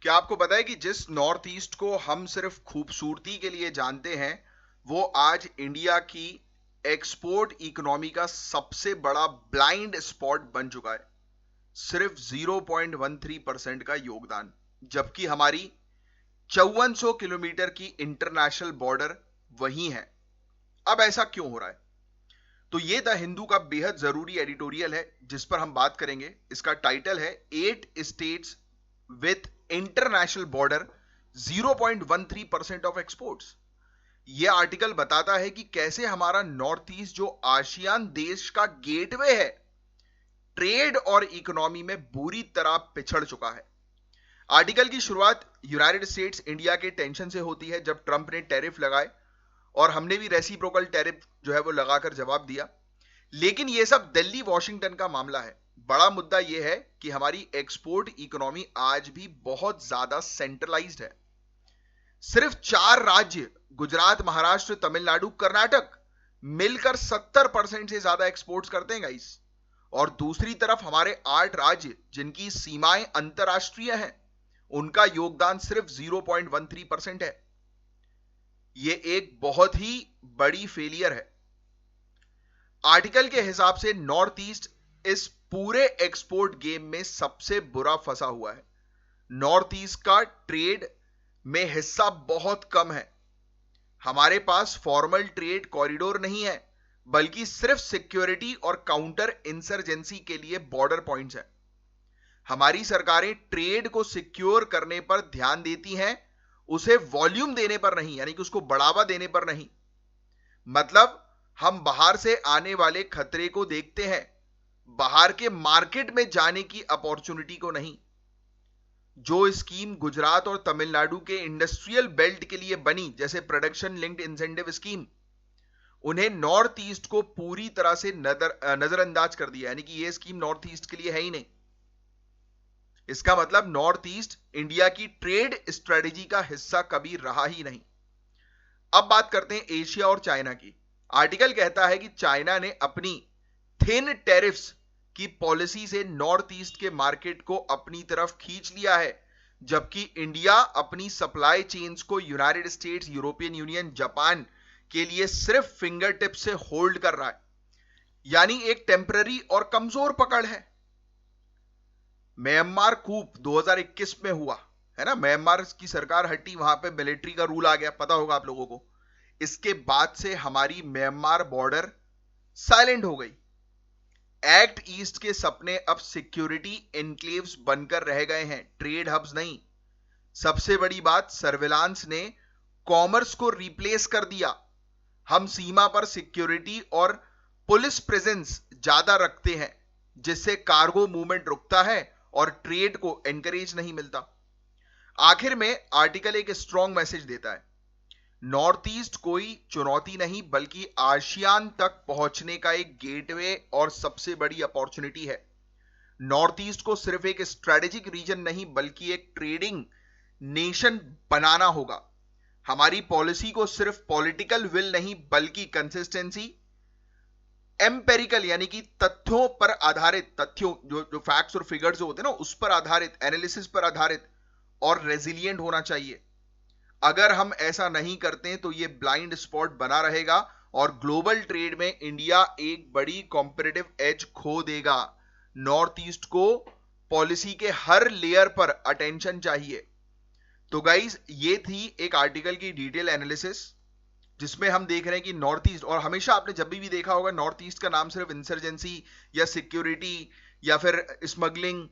क्या आपको पता है कि जिस नॉर्थ ईस्ट को हम सिर्फ खूबसूरती के लिए जानते हैं, वो आज इंडिया की एक्सपोर्ट इकोनॉमी का सबसे बड़ा ब्लाइंड स्पॉट बन चुका है। सिर्फ 0.13% का योगदान, जबकि हमारी 5400 किलोमीटर की इंटरनेशनल बॉर्डर वही है। अब ऐसा क्यों हो रहा है? तो ये द हिंदू का बेहद जरूरी एडिटोरियल है जिस पर हम बात करेंगे। इसका टाइटल है 8 states with international border 0.13% of exports. यह आर्टिकल बताता है कि कैसे हमारा नॉर्थ ईस्ट, जो आसियान देश का गेटवे है, ट्रेड और इकोनॉमी में बुरी तरह पिछड़ चुका है। आर्टिकल की शुरुआत यूनाइटेड स्टेट्स इंडिया के टेंशन से होती है, जब ट्रंप ने टैरिफ लगाए और हमने भी रेसिप्रोकल टैरिफ जो है वो लगाकर जवाब दिया। लेकिन यह सब दिल्ली वॉशिंगटन का मामला है। बड़ा मुद्दा यह है कि हमारी एक्सपोर्ट इकोनॉमी आज भी बहुत ज्यादा सेंट्रलाइज्ड है। सिर्फ 4 राज्य, गुजरात, महाराष्ट्र, तमिलनाडु, कर्नाटक, मिलकर 70% से ज्यादा एक्सपोर्ट्स करते हैं गाइस। और दूसरी तरफ हमारे 8 राज्य जिनकी सीमाएं अंतरराष्ट्रीय हैं, उनका योगदान सिर्फ 0.13% है। यह एक बहुत ही बड़ी फेलियर है। आर्टिकल के हिसाब से नॉर्थ ईस्ट इस पूरे एक्सपोर्ट गेम में सबसे बुरा फंसा हुआ है। नॉर्थ ईस्ट का ट्रेड में हिस्सा बहुत कम है। हमारे पास फॉर्मल ट्रेड कॉरिडोर नहीं है, बल्कि सिर्फ सिक्योरिटी और काउंटर इंसर्जेंसी के लिए बॉर्डर पॉइंट्स हैं। हमारी सरकारें ट्रेड को सिक्योर करने पर ध्यान देती हैं, उसे वॉल्यूम देने पर नहीं, यानी कि उसको बढ़ावा देने पर नहीं। मतलब हम बाहर से आने वाले खतरे को देखते हैं, बाहर के मार्केट में जाने की अपॉर्चुनिटी को नहीं। जो स्कीम गुजरात और तमिलनाडु के इंडस्ट्रियल बेल्ट के लिए बनी, जैसे प्रोडक्शन लिंक्ड इंसेंटिव स्कीम, उन्हें नॉर्थ ईस्ट को पूरी तरह से नजरअंदाज कर दिया, यानी कि यह स्कीम नॉर्थ ईस्ट के लिए है ही नहीं। इसका मतलब नॉर्थ ईस्ट इंडिया की ट्रेड स्ट्रेटेजी का हिस्सा कभी रहा ही नहीं। अब बात करते हैं एशिया और चाइना की। आर्टिकल कहता है कि चाइना ने अपनी थिन टैरिफ्स की पॉलिसी से नॉर्थ ईस्ट के मार्केट को अपनी तरफ खींच लिया है, जबकि इंडिया अपनी सप्लाई चेन्स को United states, European union, Japan के लिए सिर्फ फिंगर टिप से होल्ड कर रहा है। यानी एक टेम्पररी और कमजोर पकड़ है। म्यांमार कूप 2021 में हुआ है ना, म्यांमार की सरकार हटी, वहां पे मिलिट्री का रूल आ गया, पता होगा आप लोगों को। इसके बाद से हमारी म्यांमार बॉर्डर साइलेंट हो गई। एक्ट ईस्ट के सपने अब सिक्योरिटी एनक्लेव्स बनकर रह गए हैं, ट्रेड हब्स नहीं। सबसे बड़ी बात, सर्विलांस ने कॉमर्स को रिप्लेस कर दिया। हम सीमा पर सिक्योरिटी और पुलिस प्रेजेंस ज्यादा रखते हैं, जिससे कार्गो मूवमेंट रुकता है और ट्रेड को एनकरेज नहीं मिलता। आखिर में आर्टिकल एक स्ट्रॉन्ग मैसेज देता है, नॉर्थ ईस्ट कोई चुनौती नहीं, बल्कि आसियान तक पहुंचने का एक गेटवे और सबसे बड़ी अपॉर्चुनिटी है। नॉर्थ ईस्ट को सिर्फ एक स्ट्रेटेजिक रीजन नहीं, बल्कि एक ट्रेडिंग नेशन बनाना होगा। हमारी पॉलिसी को सिर्फ पॉलिटिकल विल नहीं, बल्कि कंसिस्टेंसी, एम्पेरिकल यानी कि तथ्यों पर आधारित, तथ्यों जो फैक्ट्स और फिगर्स होते हैं ना, उस पर आधारित, एनालिसिस पर आधारित और रेजिलिएंट होना चाहिए। अगर हम ऐसा नहीं करते तो यह ब्लाइंड स्पॉट बना रहेगा और ग्लोबल ट्रेड में इंडिया एक बड़ी कॉम्पिटिटिव एज खो देगा। नॉर्थ ईस्ट को पॉलिसी के हर लेयर पर अटेंशन चाहिए। तो गाइज, ये थी एक आर्टिकल की डिटेल एनालिसिस, जिसमें हम देख रहे हैं कि नॉर्थ ईस्ट, और हमेशा आपने जब भी देखा होगा नॉर्थ ईस्ट का नाम सिर्फ इंसर्जेंसी या सिक्योरिटी या फिर स्मगलिंग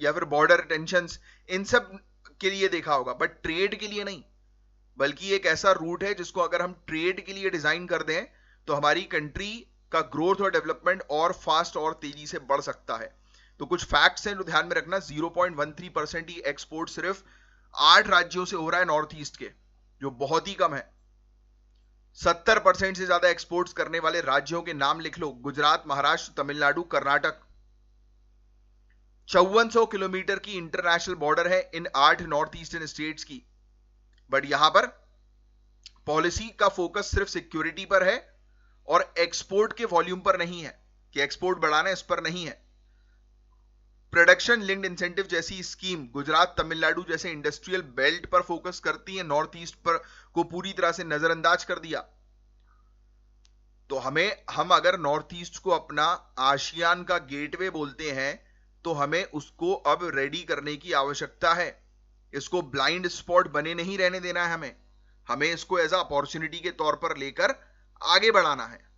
या फिर बॉर्डर टेंशंस, इन सब के लिए देखा होगा, बट ट्रेड के लिए नहीं। बल्कि एक ऐसा रूट है जिसको अगर हम ट्रेड के लिए डिजाइन कर दें तो हमारी कंट्री का ग्रोथ और डेवलपमेंट और फास्ट और तेजी से बढ़ सकता है। तो कुछ फैक्ट्स हैं जो ध्यान में रखना। 0.13% ही एक्सपोर्ट सिर्फ 8 राज्यों से हो रहा है नॉर्थ ईस्ट के, जो बहुत ही कम है। 70% से ज्यादा एक्सपोर्ट्स करने वाले राज्यों के नाम लिख लो, गुजरात, महाराष्ट्र, तमिलनाडु, कर्नाटक। 5400 किलोमीटर की इंटरनेशनल बॉर्डर है इन 8 नॉर्थ ईस्टर्न स्टेट्स की। बट यहां पर पॉलिसी का फोकस सिर्फ सिक्योरिटी पर है और एक्सपोर्ट के वॉल्यूम पर नहीं है, कि एक्सपोर्ट बढ़ाना है, इस पर नहीं है। प्रोडक्शन लिंक्ड इंसेंटिव जैसी स्कीम गुजरात तमिलनाडु जैसे इंडस्ट्रियल बेल्ट पर फोकस करती है, नॉर्थ ईस्ट पर को पूरी तरह से नजरअंदाज कर दिया। तो हम अगर नॉर्थ ईस्ट को अपना आशियान का गेटवे बोलते हैं, तो हमें उसको अब रेडी करने की आवश्यकता है। इसको ब्लाइंड स्पॉट बने नहीं रहने देना है, हमें इसको एज अ अपॉर्चुनिटी के तौर पर लेकर आगे बढ़ाना है।